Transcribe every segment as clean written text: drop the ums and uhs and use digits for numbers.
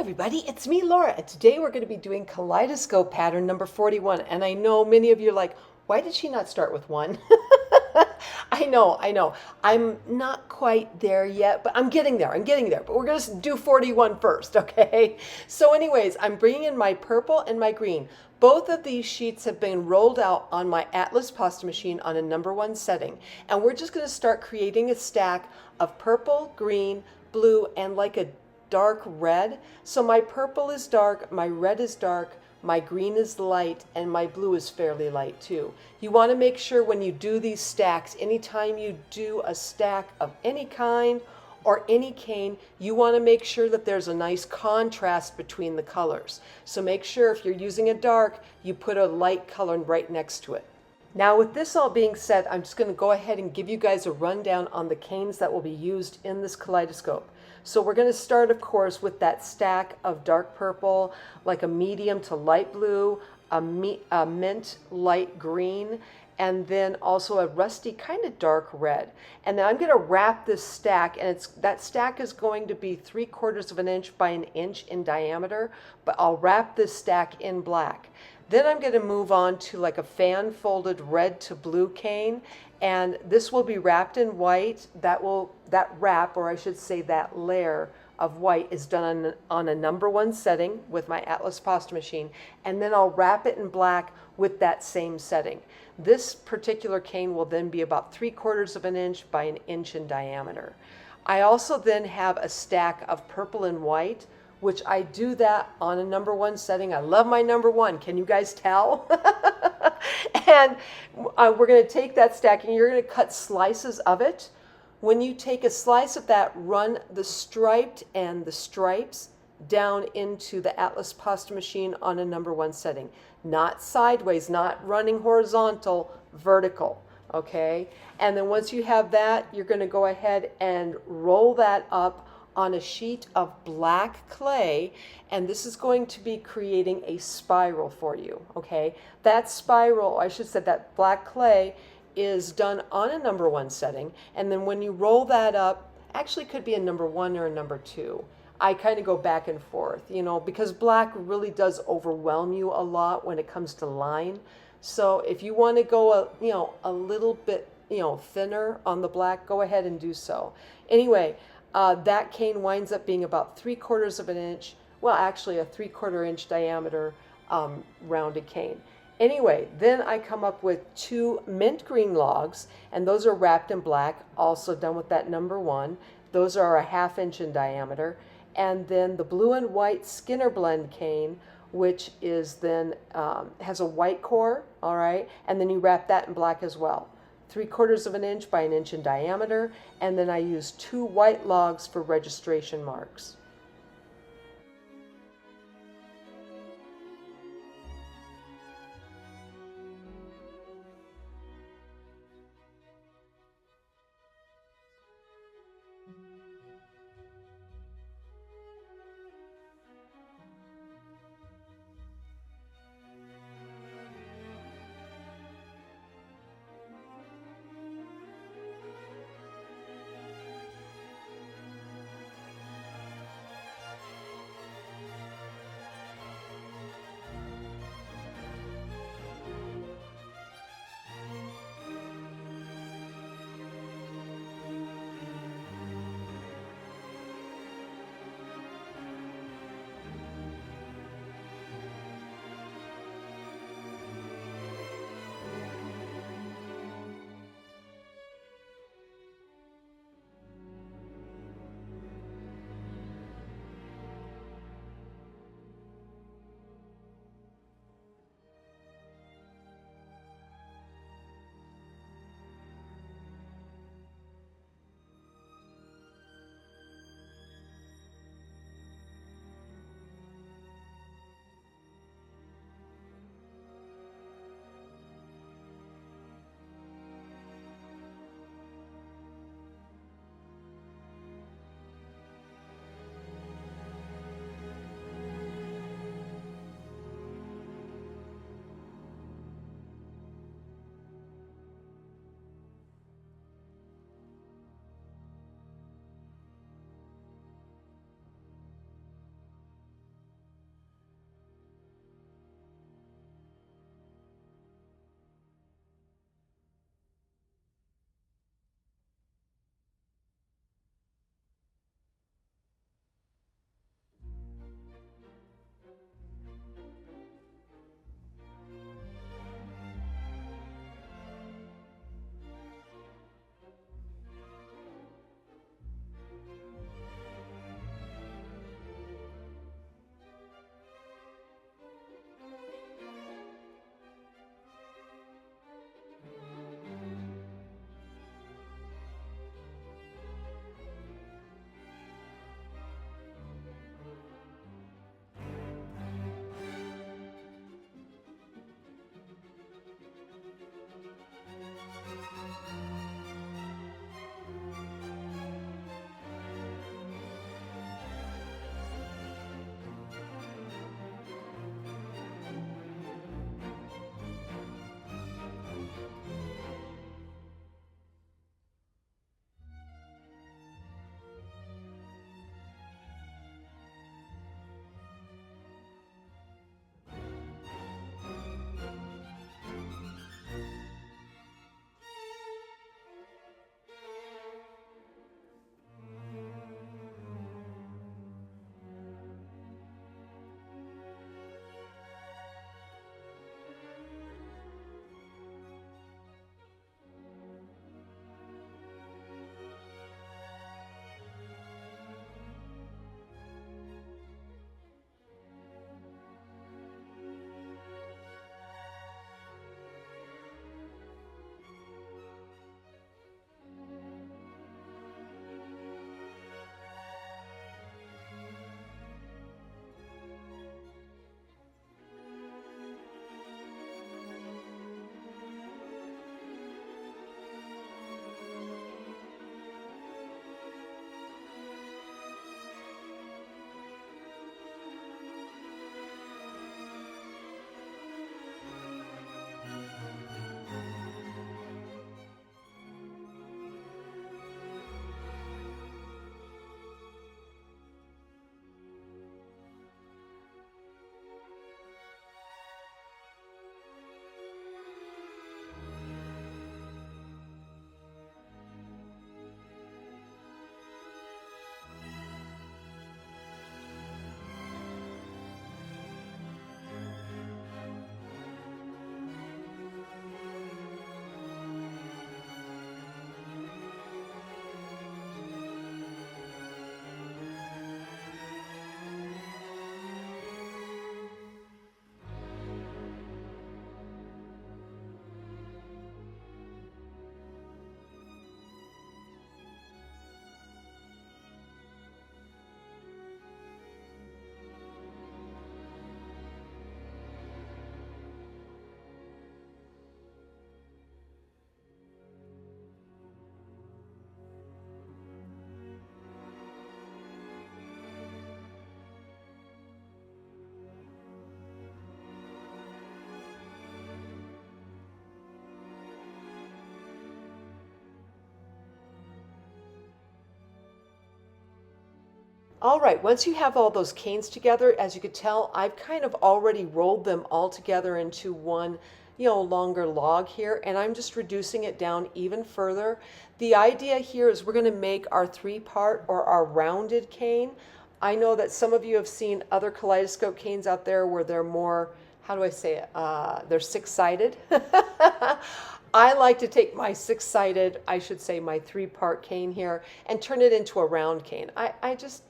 everybody, it's me, Laura, and today we're going to be doing Kaleidoscope pattern number 41. And I know many of you are like, why did she not start with one? I know. I'm not quite there yet, but I'm getting there. But we're going to do 41 first, okay? So anyways, I'm bringing in my purple and my green. Both of these sheets have been rolled out on my Atlas pasta machine on a number 1 setting. And we're just going to start creating a stack of purple, green, blue, and like a dark red. So my purple is dark, my red is dark, my green is light, and my blue is fairly light too. You want to make sure when you do these stacks, anytime you do a stack of any kind or any cane, you want to make sure that there's a nice contrast between the colors. So make sure if you're using a dark, you put a light color right next to it. Now with this all being said, I'm just going to go ahead and give you guys a rundown on the canes that will be used in this kaleidoscope. So we're going to start, of course, with that stack of dark purple, like a medium to light blue, a mint light green, and then also a rusty kind of dark red. And then I'm going to wrap this stack, and that stack is going to be 3/4 of an inch by an inch in diameter, but I'll wrap this stack in black. Then I'm going to move on to like a fan folded red to blue cane, and this will be wrapped in white. That wrap, or I should say that layer of white, is done on a number 1 setting with my Atlas pasta machine, and then I'll wrap it in black with that same setting. This particular cane will then be about 3/4 of an inch by an inch in diameter. I also then have a stack of purple and white, which I do that on a number 1 setting. I love my number 1. Can you guys tell? And we're going to take that stack and you're going to cut slices of it. When you take a slice of that, run the striped and the stripes down into the Atlas pasta machine on a number 1 setting. Not sideways, not running horizontal, vertical, okay? And then once you have that, you're going to go ahead and roll that up on a sheet of black clay, and this is going to be creating a spiral for you, okay? That spiral, I should say that black clay, is done on a number 1 setting, and then when you roll that up, actually could be a number 1 or a number 2. I kind of go back and forth, because black really does overwhelm you a lot when it comes to line. So if you want to go a little bit thinner on the black, go ahead and do so. Anyway, that cane winds up being about 3/4 of an inch, well actually a 3/4 inch diameter rounded cane. Anyway, then I come up with 2 mint green logs, and those are wrapped in black, also done with that number 1. Those are a 1/2 inch in diameter. And then the blue and white Skinner blend cane, which is then has a white core, all right, and then you wrap that in black as well. 3/4 of an inch by an inch in diameter, and then I use 2 white logs for registration marks. All right, once you have all those canes together, as you could tell, I've kind of already rolled them all together into one, longer log here, and I'm just reducing it down even further. The idea here is we're going to make our three-part or our rounded cane. I know that some of you have seen other kaleidoscope canes out there where they're more, how do I say it? They're six-sided. I like to take my six-sided, I should say my three-part cane here, and turn it into a round cane.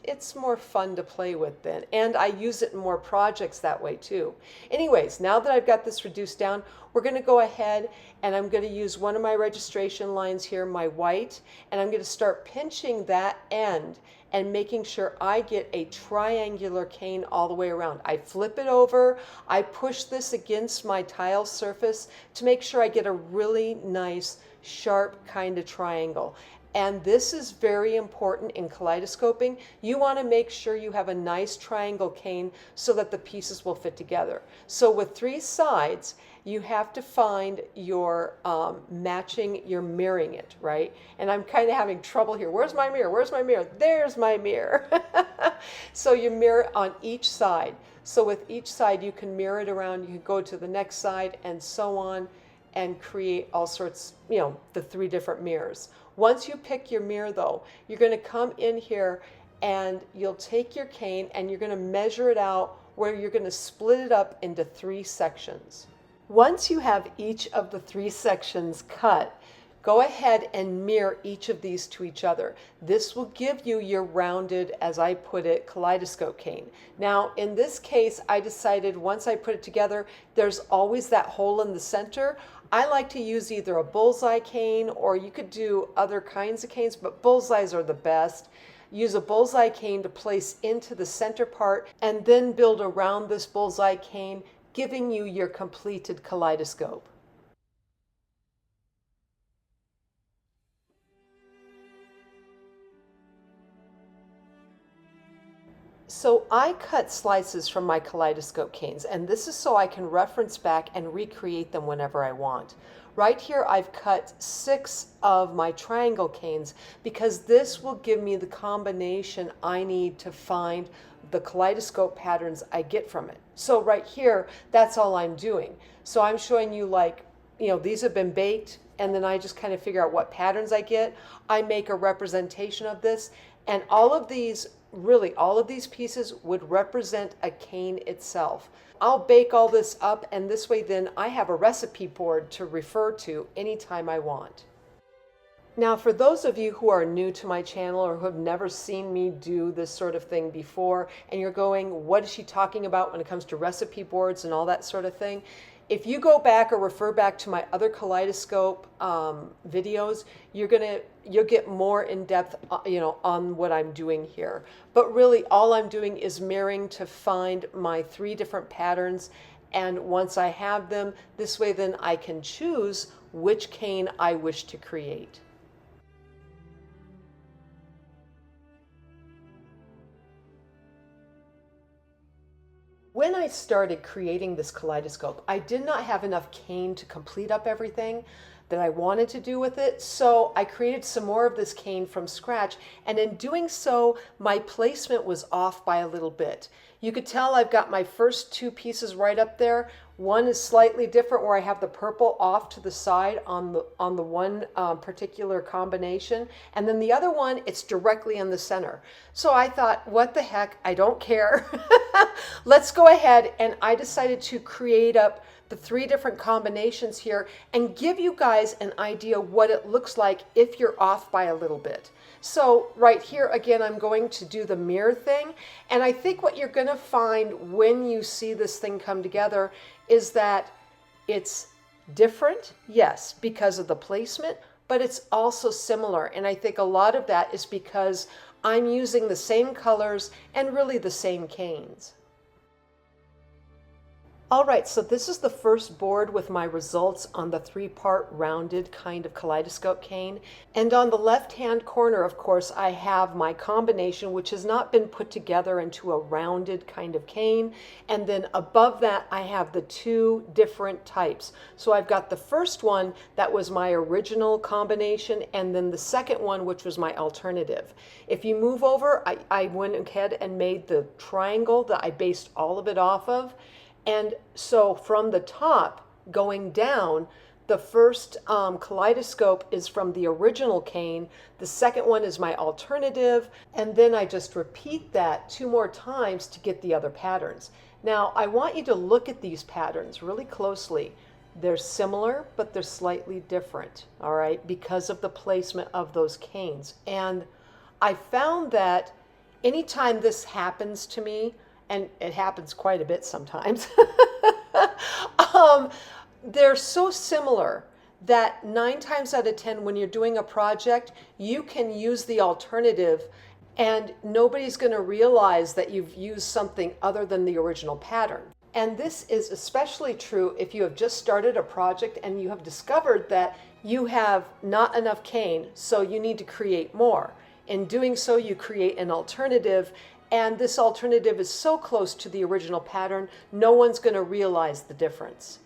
It's more fun to play with then, and I use it in more projects that way too. Anyways, now that I've got this reduced down, we're going to go ahead and I'm going to use one of my registration lines here, my white, and I'm going to start pinching that end and making sure I get a triangular cane all the way around. I flip it over, I push this against my tile surface to make sure I get a really nice, sharp kind of triangle. And this is very important in kaleidoscoping. You want to make sure you have a nice triangle cane so that the pieces will fit together. So with three sides, you have to find your matching, you're mirroring it, right? And I'm kind of having trouble here. Where's my mirror? Where's my mirror? There's my mirror. So you mirror on each side. So with each side, you can mirror it around. You can go to the next side and so on and create all sorts, the three different mirrors. Once you pick your mirror though, you're going to come in here and you'll take your cane and you're going to measure it out where you're going to split it up into three sections. Once you have each of the three sections cut, go ahead and mirror each of these to each other. This will give you your rounded, as I put it, kaleidoscope cane. Now, in this case, I decided once I put it together, there's always that hole in the center. I like to use either a bullseye cane or you could do other kinds of canes, but bullseyes are the best. Use a bullseye cane to place into the center part and then build around this bullseye cane, giving you your completed kaleidoscope. So I cut slices from my kaleidoscope canes, and this is so I can reference back and recreate them whenever I want. Right here I've cut 6 of my triangle canes because this will give me the combination I need to find the kaleidoscope patterns I get from it. So right here, that's all I'm doing. So I'm showing you these have been baked and then I just kind of figure out what patterns I get. I make a representation of this, and all of these pieces would represent a cane itself. I'll bake all this up, and this way then I have a recipe board to refer to anytime I want. Now, for those of you who are new to my channel or who have never seen me do this sort of thing before, and you're going, what is she talking about when it comes to recipe boards and all that sort of thing? If you go back or refer back to my other kaleidoscope videos, you'll get more in depth, on what I'm doing here. But really, all I'm doing is mirroring to find my 3 different patterns. And once I have them, this way then I can choose which cane I wish to create. When I started creating this kaleidoscope, I did not have enough cane to complete up everything that I wanted to do with it, so I created some more of this cane from scratch, and in doing so, my placement was off by a little bit. You could tell I've got my first 2 pieces right up there. One is slightly different where I have the purple off to the side on the one particular combination, and then the other one, it's directly in the center. So I thought, what the heck, I don't care. Let's go ahead, and I decided to create up the 3 different combinations here and give you guys an idea what it looks like if you're off by a little bit. So right here, again, I'm going to do the mirror thing. And I think what you're going to find when you see this thing come together is that it's different, yes, because of the placement, but it's also similar. And I think a lot of that is because I'm using the same colors and really the same canes. All right, so this is the first board with my results on the three-part rounded kind of kaleidoscope cane. And on the left-hand corner, of course, I have my combination, which has not been put together into a rounded kind of cane. And then above that, I have the two different types. So I've got the first one that was my original combination, and then the second one, which was my alternative. If you move over, I went ahead and made the triangle that I based all of it off of. And so from the top going down, the first kaleidoscope is from the original cane, the second one is my alternative, and then I just repeat that 2 more times to get the other patterns. Now I want you to look at these patterns really closely. They're similar, but they're slightly different, all right, because of the placement of those canes. And I found that anytime this happens to me, and it happens quite a bit sometimes, they're so similar that 9 times out of 10, when you're doing a project, you can use the alternative and nobody's going to realize that you've used something other than the original pattern. And this is especially true if you have just started a project and you have discovered that you have not enough cane, so you need to create more. In doing so, you create an alternative, and this alternative is so close to the original pattern, no one's going to realize the difference.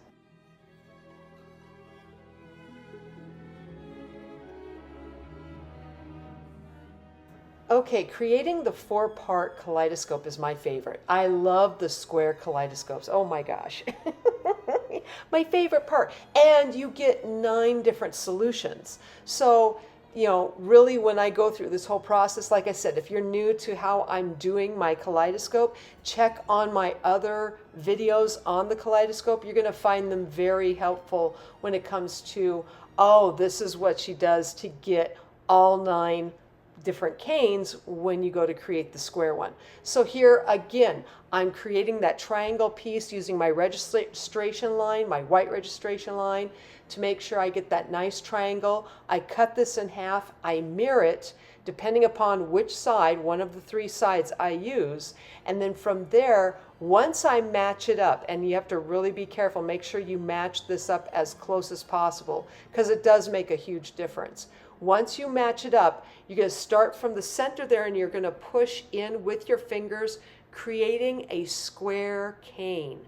Okay, creating the 4-part kaleidoscope is my favorite. I love the square kaleidoscopes. Oh my gosh. My favorite part. And you get 9 different solutions. So, you know, really when I go through this whole process, like I said, if you're new to how I'm doing my kaleidoscope, check on my other videos on the kaleidoscope. You're going to find them very helpful when it comes to, oh, this is what she does to get all 9 different canes when you go to create the square one. So here again, I'm creating that triangle piece using my registration line, my white registration line, to make sure I get that nice triangle. I cut this in half, I mirror it, depending upon which side, one of the 3 sides I use, and then from there, once I match it up, and you have to really be careful, make sure you match this up as close as possible, because it does make a huge difference. Once you match it up, you're going to start from the center there and you're going to push in with your fingers, creating a square cane.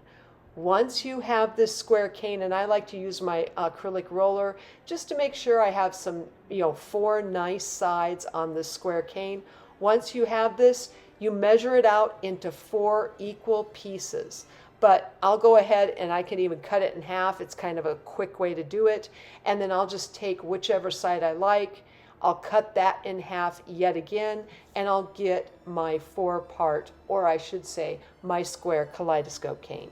Once you have this square cane, and I like to use my acrylic roller just to make sure I have some, 4 nice sides on this square cane. Once you have this, you measure it out into 4 equal pieces. But I'll go ahead and I can even cut it in half. It's kind of a quick way to do it. And then I'll just take whichever side I like. I'll cut that in half yet again, and I'll get my 4-part, or I should say, my square kaleidoscope cane.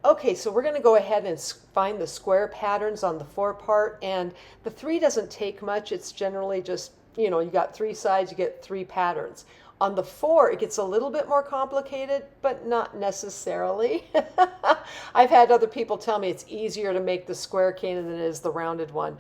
Okay, so we're going to go ahead and find the square patterns on the 4-part, and the 3 doesn't take much. It's generally just, you got 3 sides, you get 3 patterns. On the 4, it gets a little bit more complicated, but not necessarily. I've had other people tell me it's easier to make the square cane than it is the rounded one.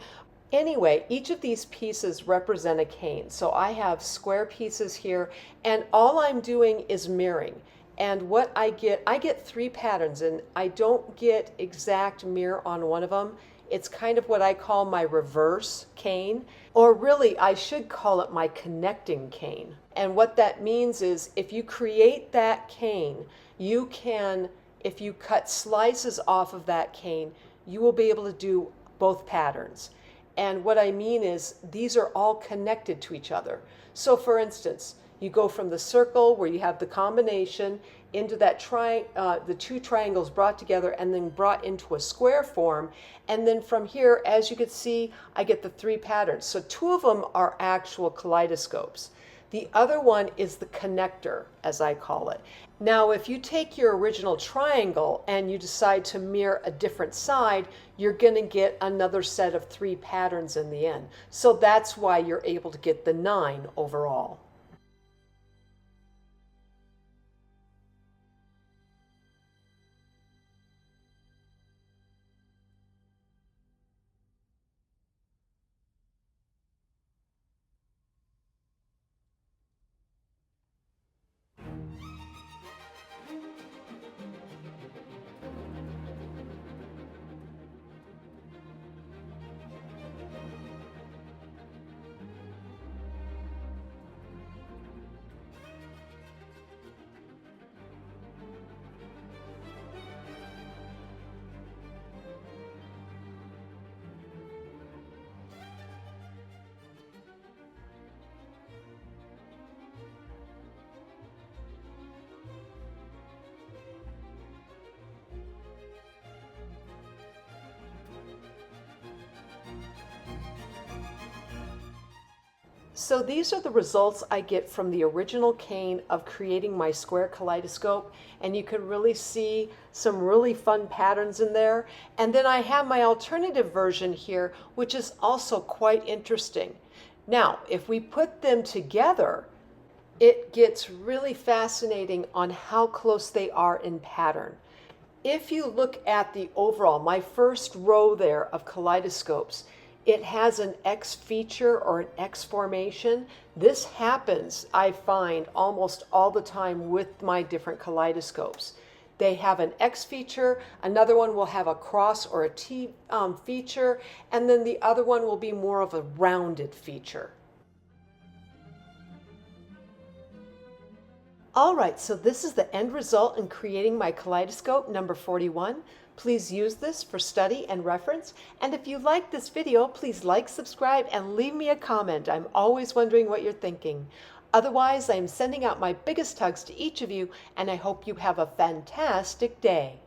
Anyway, each of these pieces represent a cane. So I have square pieces here, and all I'm doing is mirroring. And what I get 3 patterns, and I don't get exact mirror on one of them. It's kind of what I call my reverse cane, or really I should call it my connecting cane. And what that means is if you create that cane, you can, if you cut slices off of that cane, you will be able to do both patterns. And what I mean is these are all connected to each other. So for instance, you go from the circle where you have the combination into that the two triangles brought together and then brought into a square form. And then from here, as you can see, I get the three patterns. So two of them are actual kaleidoscopes. The other one is the connector, as I call it. Now, if you take your original triangle and you decide to mirror a different side, you're going to get another set of three patterns in the end. So that's why you're able to get the 9 overall. So these are the results I get from the original cane of creating my square kaleidoscope, and you can really see some really fun patterns in there. And then I have my alternative version here, which is also quite interesting. Now, if we put them together, it gets really fascinating on how close they are in pattern. If you look at the overall, my first row there of kaleidoscopes, it has an X feature or an X formation. This happens, I find, almost all the time with my different kaleidoscopes. They have an X feature, another one will have a cross or a T feature, and then the other one will be more of a rounded feature. All right, so this is the end result in creating my kaleidoscope number 41. Please use this for study and reference. And if you like this video, please like, subscribe, and leave me a comment. I'm always wondering what you're thinking. Otherwise, I'm sending out my biggest hugs to each of you, and I hope you have a fantastic day.